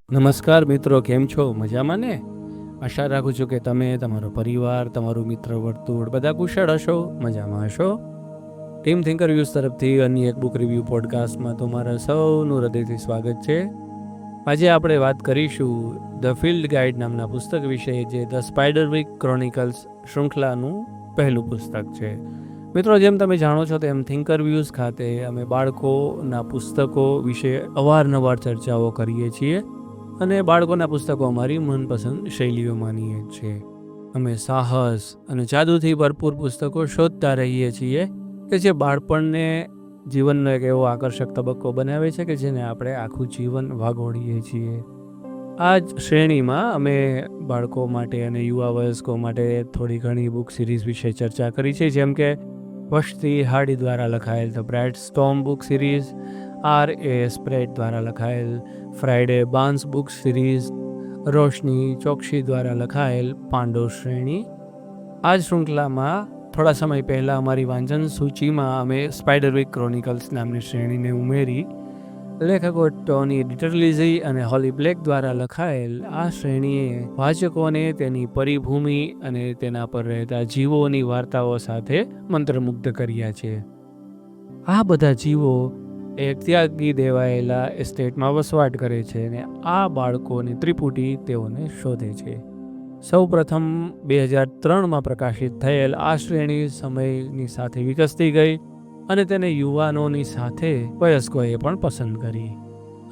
નમસ્કાર મિત્રો, કેમ છો? મજામાં ને? આશા રાખું છું કે તમે, તમારો પરિવાર, તમારું મિત્ર વર્તુળ બધા કુશળ હશો, મજામાં હશો. ટીમ થિંકર વ્યૂઝ તરફથી અન્ય એક બુક રિવ્યૂ પોડકાસ્ટમાં તમારા સૌનું હૃદયથી સ્વાગત છે. આજે આપણે વાત કરીશું ધ ફિલ્ડ ગાઈડ નામના પુસ્તક વિશે, જે ધ સ્પાઈડરવિક ક્રોનિકલ્સ શૃંખલાનું પહેલું પુસ્તક છે. મિત્રો, જેમ તમે જાણો છો તેમ થિંકર વ્યૂઝ ખાતે અમે બાળકોના પુસ્તકો વિશે અવારનવાર ચર્ચાઓ કરીએ છીએ અને બાળકોના પુસ્તકો અમારી મનપસંદ શૈલીઓમાંની એક છે. અમે સાહસ અને જાદુથી ભરપૂર પુસ્તકો શોધતા રહીએ છીએ કે જે બાળપણને જીવનનો એક એવો આકર્ષક તબક્કો બનાવે છે કે જેને આપણે આખું જીવન વાગોળીએ છીએ. આ જ શ્રેણીમાં અમે બાળકો માટે અને યુવા વયસ્કો માટે થોડી ઘણી બુક સિરીઝ વિશે ચર્ચા કરી છે, જેમ કે વશતી હાડી દ્વારા લખાયેલ the bright storm book series, R.A. Spread દ્વારા લખાયેલ ફ્રાઇડે બાર્ન્સ બુક સિરીઝ, રોશની ચોકસી દ્વારા લખાયેલ પાંડવ શ્રેણી. આ જ શૃંખલામાં થોડા સમય પહેલાં અમારી વાંચન સૂચિમાં અમે સ્પાઈડરવિક ક્રોનિકલ્સ નામની શ્રેણીને ઉમેરી. લેખકો ટોની ડિટરલિઝી અને હોલી બ્લેક દ્વારા લખાયેલ આ શ્રેણીએ વાચકોને તેની પરિભૂમિ અને તેના પર રહેતા જીવોની વાર્તાઓ સાથે મંત્રમુગ્ધ કર્યા છે. આ બધા જીવો એક ત્યાગી દેવાયેલા એસ્ટેટમાં વસવાટ કરે છે અને આ બાળકોની ત્રિપુટી તેઓને શોધે છે. સૌ પ્રથમ 2003માં પ્રકાશિત થયેલ આ શ્રેણી સમયની સાથે વિકસતી ગઈ અને તેને યુવાનોની સાથે વયસ્કોએ પણ પસંદ કરી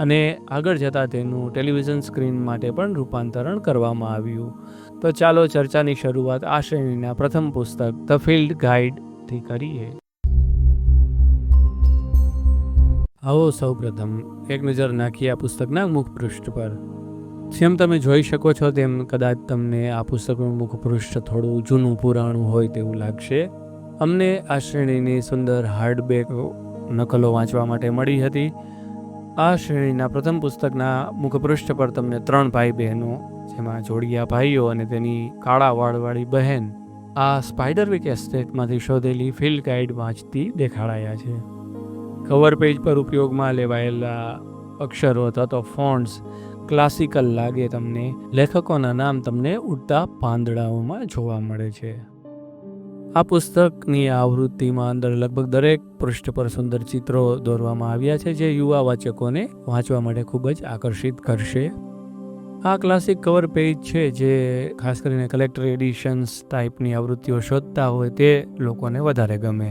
અને આગળ જતાં તેનું ટેલિવિઝન સ્ક્રીન માટે પણ રૂપાંતરણ કરવામાં આવ્યું. તો ચાલો ચર્ચાની શરૂઆત આ શ્રેણીના પ્રથમ પુસ્તક ધ ફિલ્ડ ગાઈડથી કરીએ. આવો સૌ પ્રથમ એક નજર નાખીએ આ પુસ્તકના મુખપૃષ્ઠ પર. જેમ તમે જોઈ શકો છો તેમ કદાચ તમને આ પુસ્તકનું મુખપૃષ્ઠ થોડું જૂનું પુરાણું હોય તેવું લાગશે. અમને આ શ્રેણીની સુંદર હાર્ડબેક નકલો વાંચવા માટે મળી હતી. આ શ્રેણીના પ્રથમ પુસ્તકના મુખપૃષ્ઠ પર તમને 3 ભાઈ બહેનો, જેમાં જોડિયા ભાઈઓ અને તેની કાળા વાળવાળી બહેન, આ સ્પાઈડરવિક એસ્ટેટમાંથી શોધેલી ફિલ્ડ ગાઈડ વાંચતી દેખાડાયા છે. કવર પેજ પર ઉપયોગમાં લેવાયેલા અક્ષરો અથવા તો ફોન્ટ્સ ક્લાસિકલ લાગે તમને. લેખકોના નામ તમને ઉડતા પાંદડાઓમાં જોવા મળે છે. આ પુસ્તકની આવૃત્તિમાં અંદર લગભગ દરેક પૃષ્ઠ પર સુંદર ચિત્રો દોરવામાં આવ્યા છે, જે યુવા વાચકોને વાંચવા માટે ખૂબ જ આકર્ષિત કરશે. આ ક્લાસિક કવર પેજ છે, જે ખાસ કરીને કલેક્ટર એડિશન્સ ટાઈપની આવૃત્તિઓ શોધતા હોય તે લોકોને વધારે ગમે.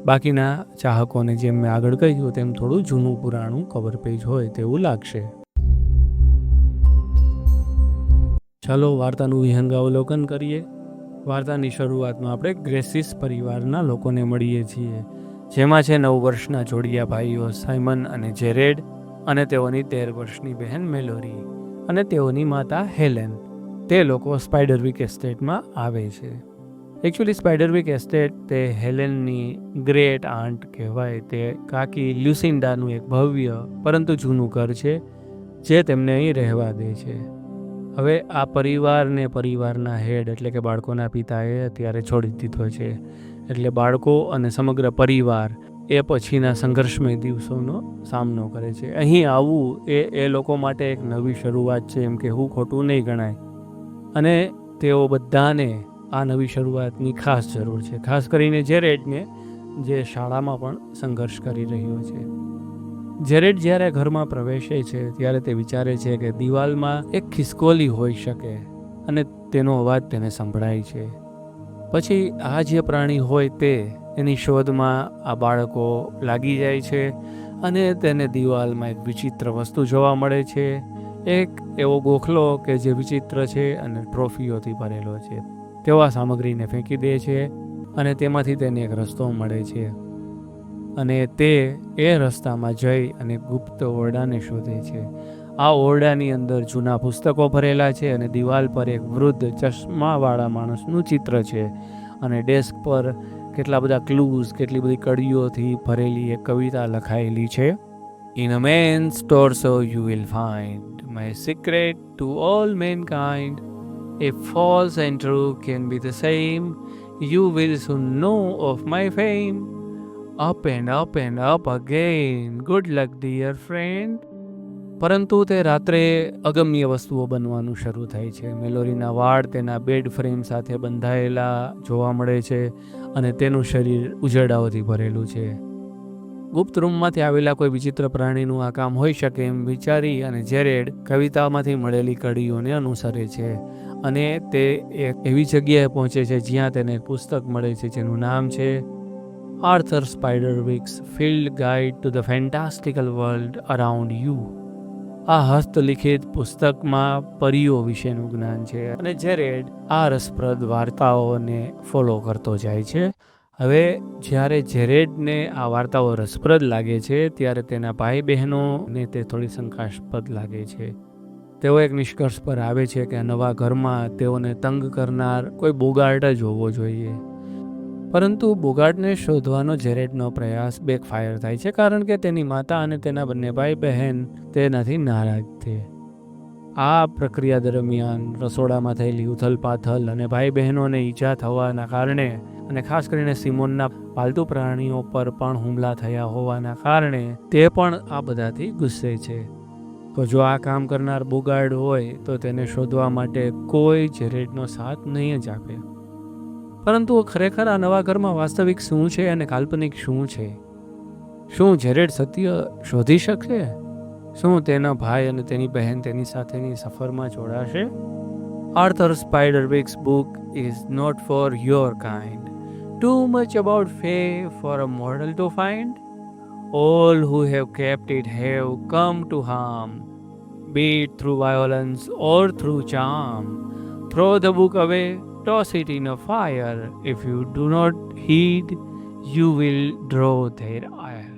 બાકીના ચાહકોને, જેમ મેં આગળ કહ્યું તેમ, થોડું જૂનું પુરાણું કવર પેજ હોય તેવું લાગશે. ચાલો વાર્તાનું વિહંગાવલોકન કરીએ. વાર્તાની શરૂઆતમાં આપણે ગ્રેસિસ પરિવારના લોકોને મળીએ છીએ, જેમાં છે 9 વર્ષના જોડિયા ભાઈઓ સાયમન અને જેરેડ અને તેઓની 13 વર્ષની બહેન મેલોરી અને તેઓની માતા હેલેન. તે લોકો સ્પાઈડરવિક એસ્ટેટમાં આવે છે. એકચ્યુઅલી સ્પાઈડરવિક એસ્ટેટ તે હેલેનની ગ્રેટ આન્ટ કહેવાય. તે કાકી લ્યુસિન્ડાનું એક ભવ્ય પરંતુ જૂનું ઘર છે, જે તેમને અહીં રહેવા દે છે. હવે આ પરિવારને પરિવારના હેડ એટલે કે બાળકોના પિતાએ અત્યારે છોડી દીધો છે, એટલે બાળકો અને સમગ્ર પરિવાર એ પછીના સંઘર્ષમય દિવસોનો સામનો કરે છે. અહીં આવવું એ લોકો માટે એક નવી શરૂઆત છે, એમ કે હું ખોટું નહીં ગણાય. અને તેઓ બધાને આ નવી શરૂઆતની ખાસ જરૂર છે, ખાસ કરીને જેરેડને, જે શાળામાં પણ સંઘર્ષ કરી રહ્યો છે. જેરેડ જ્યારે ઘરમાં પ્રવેશે છે ત્યારે તે વિચારે છે કે દિવાલમાં એક ખિસકોલી હોઈ શકે અને તેનો અવાજ તેને સંભળાય છે. પછી આ જે પ્રાણી હોય તે એની શોધમાં આ બાળકો લાગી જાય છે અને તેને દિવાલમાં એક વિચિત્ર વસ્તુ જોવા મળે છે. એક એવો ગોખલો કે જે વિચિત્ર છે અને ટ્રોફીઓથી ભરેલો છે. તેઓ આ સામગ્રીને ફેંકી દે છે અને તેમાંથી તેને એક રસ્તો મળે છે અને તે એ રસ્તામાં જઈ અને ગુપ્ત ઓરડાને શોધે છે. આ ઓરડાની અંદર જૂના પુસ્તકો ભરેલા છે અને દિવાલ પર એક વૃદ્ધ ચશ્માવાળા માણસનું ચિત્ર છે અને ડેસ્ક પર કેટલા બધા ક્લૂઝ, કેટલી બધી કડીઓથી ભરેલી એક કવિતા લખાયેલી છે. In a man's torso you will find my secret to all mankind. If false and true can be the same, you will soon know of my fame. Up and up and up again. Good luck, dear friend. પરંતુ તે રાત્રે અગમ્ય વસ્તુઓ બનવાનું શરૂ થાય છે. મેલોરીના વાળ તેના બેડ ફ્રેમ સાથે બંધાયેલા જોવા મળે છે અને તેનું શરીર ઉજરડાઓથી ભરેલું છે. ગુપ્ત રૂમમાંથી આવેલા કોઈ વિચિત્ર પ્રાણીનું આ કામ હોઈ શકે એમ વિચારી અને જેરેડ કવિતામાંથી મળેલી કડીઓને અનુસરે છે અને તે એક એવી જગ્યાએ પહોંચે છે જ્યાં તેને એક પુસ્તક મળે છે જેનું નામ છે Arthur Spiderwick's field guide to the fantastical world around you. આ હસ્તલિખિત પુસ્તકમાં પરીઓ વિશેનું જ્ઞાન છે અને જેરેડ આ રસપ્રદ વાર્તાઓને ફોલો કરતો જાય છે. હવે જ્યારે જેરેડને આ વાર્તાઓ રસપ્રદ લાગે છે ત્યારે તેના ભાઈ બહેનોને તે થોડી શંકાસ્પદ લાગે છે. તેઓ એક નિષ્કર્ષ પર આવે છે કે આ નવા ઘરમાં તેઓને તંગ કરનાર કોઈ બોગાર્ટ જ હોવો જોઈએ. પરંતુ બોગાર્ટને શોધવાનો જેરેડનો પ્રયાસ બેકફાયર થાય છે કારણ કે તેની માતા અને તેના બંને ભાઈ બહેન તેનાથી નારાજ છે. આ પ્રક્રિયા દરમિયાન રસોડામાં થયેલી ઉથલપાથલ અને ભાઈ બહેનોને ઈજા થવાના કારણે અને ખાસ કરીને સિમોનના પાલતુ પ્રાણીઓ પર પણ હુમલા થયા હોવાના કારણે તે પણ આ બધાથી ગુસ્સે છે. તો જો આ કામ કરનાર બોગાર્ડ હોય તો તેને શોધવા માટે કોઈ જેરેડનો સાથ નહીં જ આપે. પરંતુ ખરેખર આ નવા ઘરમાં વાસ્તવિક શું છે અને કાલ્પનિક શું છે? શું જેરેડ સત્ય શોધી શકશે? શું તેના ભાઈ અને તેની બહેન તેની સાથેની સફરમાં જોડાશે? Arthur Spiderwick's book is not for your kind. Too much about fae for a mortal to find. All who have kept it have come to harm, be it through violence or through charm. Throw the book away, toss it in a fire. If you do not heed, you will draw their ire.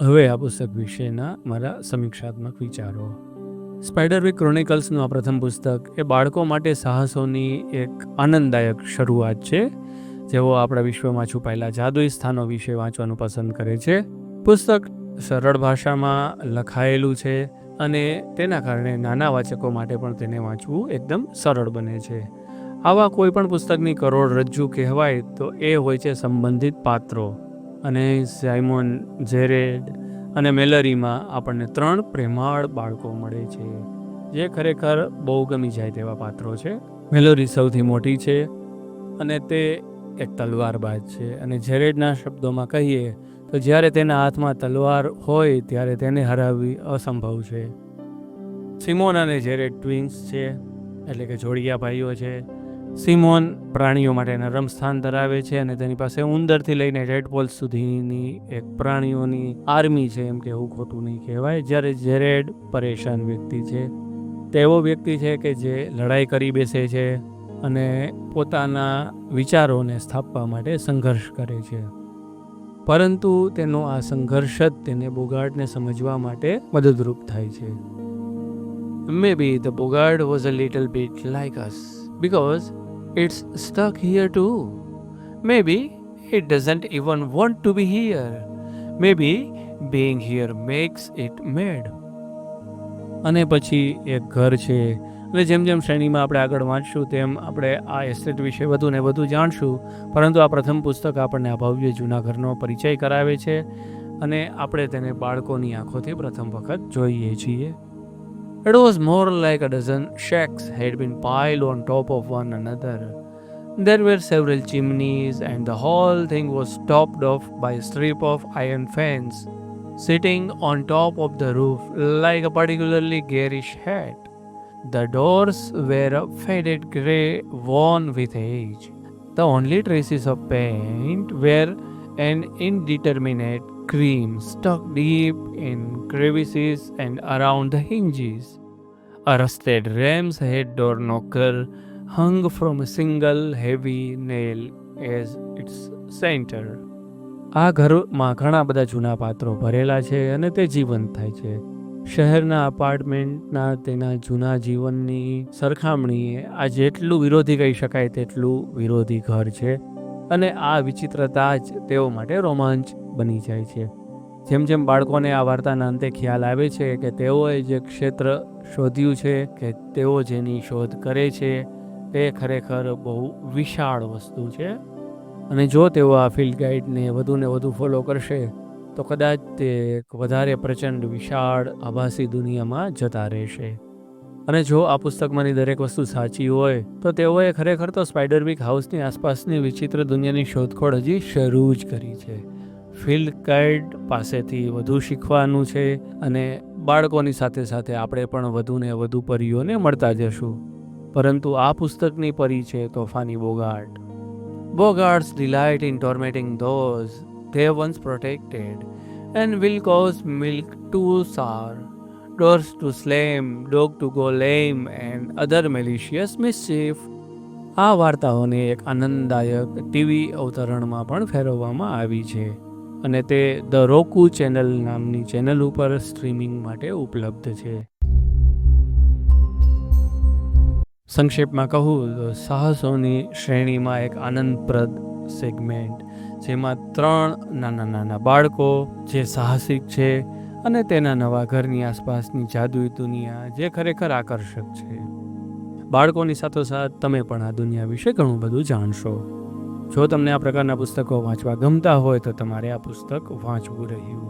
હવે આ પુસ્તક વિશેના મારા સમીક્ષાત્મક વિચારો. સ્પાઇડરવિક ક્રોનિકલ્સનું આ પ્રથમ પુસ્તક એ બાળકો માટે સાહસોની એક આનંદદાયક શરૂઆત છે જેઓ આપણા વિશ્વમાં છુપાયેલા જાદુઈ સ્થાનો વિશે વાંચવાનું પસંદ કરે છે. પુસ્તક સરળ ભાષામાં લખાયેલું છે અને તેના કારણે નાના વાચકો માટે પણ તેને વાંચવું એકદમ સરળ બને છે. આવા કોઈ પણ પુસ્તકની કરોડરજ્જુ કહેવાય તો એ હોય છે સંબંધિત પાત્રો. અને સાયમોન, જેરેડ અને મેલરીમાં આપણને 3 પ્રેમાળ બાળકો મળે છે જે ખરેખર બહુ ગમી જાય તેવા પાત્રો છે. મેલોરી સૌથી મોટી છે અને તે એક તલવારબાજ છે અને જેરેડના શબ્દોમાં કહીએ તો જ્યારે તેના હાથમાં તલવાર હોય ત્યારે તેને હરાવવી અસંભવ છે. સિમોન અને જેરેડ ટ્વિન્સ છે એટલે કે જોડિયા ભાઈઓ છે. સિમોન પ્રાણીઓ માટે નરમ સ્થાન ધરાવે છે અને તેની પાસે ઉંદરથી લઈને રેડપોલ સુધીની એક પ્રાણીઓની આર્મી છે એમ કહેવું ખોટું નહીં કહેવાય. જ્યારે જેરેડ પરેશાન વ્યક્તિ છે. તેવો વ્યક્તિ છે કે જે લડાઈ કરી બેસે છે અને પોતાના વિચારોને સ્થાપવા માટે સંઘર્ષ કરે છે. પરંતુ તેનો આ સંઘર્ષ જ તેને બોગાર્ડને સમજવા માટે મદદરૂપ થાય છે. Maybe the boggart was a little bit like us because it's stuck here too. Maybe it doesn't even want to be here. Maybe being here makes it mad. અને પછી એક ઘર છે એટલે જેમ જેમ શ્રેણીમાં આપણે આગળ વાંચશું તેમ આપણે આ એસ્ટેટ વિશે વધુ ને વધુ જાણશું. પરંતુ આ પ્રથમ પુસ્તક આપણને આ ભવ્ય જૂના ઘરનો પરિચય કરાવે છે અને આપણે તેને બાળકોની આંખોથી પ્રથમ વખત જોઈએ છીએ. It was more like a dozen shacks had been piled on top of one another. There were several chimneys and the whole thing was topped off by a strip of iron fence sitting on top of the roof like a particularly garish hat. The doors were a faded grey worn with age. The only traces of paint were an indeterminate cream stuck deep in crevices and around the hinges. A rusted ram's head door knocker hung from a single heavy nail as its center. આ ઘરમાં ઘણા બધા જૂના પાત્રો ભરેલા છે અને તે જીવંત થાય છે. શહેરના અપાર્ટમેન્ટના તેના જૂના જીવનની સરખામણીએ આ જેટલું વિરોધી કહી શકાય તેટલું વિરોધી ઘર છે અને આ વિચિત્રતા જ તેઓ માટે રોમાંચ બની જાય છે. જેમ જેમ બાળકોને આ વાર્તાના અંતે ખ્યાલ આવે છે કે તેઓએ જે ક્ષેત્ર શોધ્યું છે કે તેઓ જેની શોધ કરે છે તે ખરેખર બહુ વિશાળ વસ્તુ છે અને જો તેઓ આ ફિલ્ડ ગાઈડને વધુ ને વધુ ફોલો કરશે તો કદાચ તે એક વધારે પ્રચંડ વિશાળ આભાસી દુનિયામાં જતા રહેશે. અને જો આ પુસ્તકમાંની દરેક વસ્તુ સાચી હોય તો તેઓએ ખરેખર તો સ્પાઈડરવિક હાઉસની આસપાસની વિચિત્ર દુનિયાની શોધખોળ હજી શરૂ જ કરી છે. ફિલ્ડ કાઇડ પાસેથી વધુ શીખવાનું છે અને બાળકોની સાથે સાથે આપણે પણ વધુ ને વધુ પરીઓને મળતા જશું. પરંતુ આ પુસ્તકની પરી છે તોફાની બોગાર્ટ. Bogarts delight in tormenting those they once protected, and will cause milk to sour, doors to slam, dog to go lame, and other malicious mischief. આ વાર્તાઓને એક આનંદદાયક ટીવી અવતરણમાં પણ ફેરવવામાં આવી છે અને તે ધ રોકુ ચેનલ નામની ચેનલ ઉપર સ્ટ્રીમિંગ માટે ઉપલબ્ધ છે. સંક્ષેપમાં કહું તો સાહસોની શ્રેણીમાં એક આનંદપ્રદ સેગમેન્ટ જેમાં 3 નાના બાળકો જે સાહસિક છે અને તેના નવા ઘરની આસપાસની જાદુઈ દુનિયા જે ખરેખર આકર્ષક છે. બાળકોની સાથોસાથ તમે પણ આ દુનિયા વિશે ઘણું બધું જાણશો. જો તમને આ પ્રકારના પુસ્તકો વાંચવા ગમતા હોય તો તમારે આ પુસ્તક વાંચવું રહ્યું.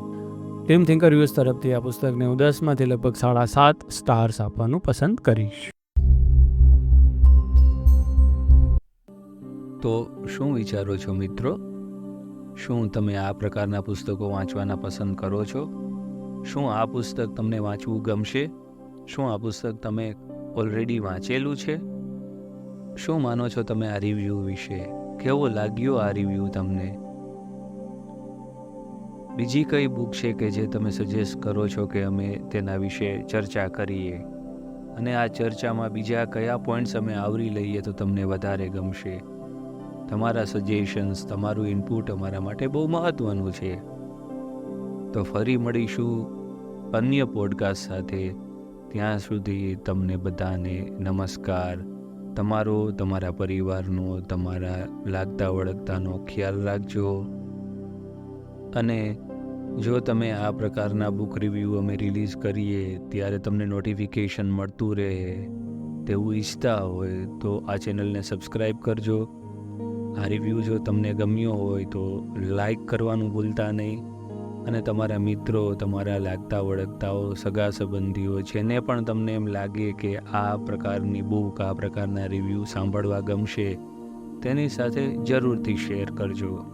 ટીમ થિંકર યુએસ તરફથી આ પુસ્તકને હું 10માંથી લગભગ 7.5 સ્ટાર્સ આપવાનું પસંદ કરીશ. તો શું વિચારો છો મિત્રો? શું તમે આ પ્રકારના પુસ્તકો વાંચવાના પસંદ કરો છો? શું આ પુસ્તક તમને વાંચવું ગમશે? શું આ પુસ્તક તમે ઓલરેડી વાંચેલું છે? શું માનો છો તમે આ રિવ્યૂ વિશે? કેવો લાગ્યો આ રિવ્યૂ તમને? બીજી કઈ બુક છે કે જે તમે સજેસ્ટ કરો છો કે અમે તેના વિશે ચર્ચા કરીએ? અને આ ચર્ચામાં બીજા કયા પોઈન્ટ્સ અમે આવરી લઈએ તો તમને વધારે ગમશે? તમારા સજેશન્સ, તમારું ઇનપુટ અમારા માટે બહુ મહત્ત્વનું છે. તો ફરી મળીશું અન્ય પોડકાસ્ટ સાથે. ત્યાં સુધી તમને બધાને નમસ્કાર. તમારા પરિવારનો, તમારા લાગતા વળગતાનો ખ્યાલ રાખજો. અને જો તમે આ પ્રકારના બુક રિવ્યૂ અમે રિલીઝ કરીએ ત્યારે તમને નોટિફિકેશન મળતું રહે તેવું ઈચ્છતા હોય તો આ ચેનલને સબસ્ક્રાઈબ કરજો. આ રિવ્યૂ જો તમને ગમ્યો હોય તો લાઈક કરવાનું ભૂલતા નહીં. અને તમારા મિત્રો, તમારા લાગતા વળગતાઓ, સગા સંબંધીઓ જેને પણ તમને એમ લાગે કે આ પ્રકારની બુક, આ પ્રકારના રિવ્યૂ સાંભળવા ગમશે તેની સાથે જરૂરથી શેર કરજો.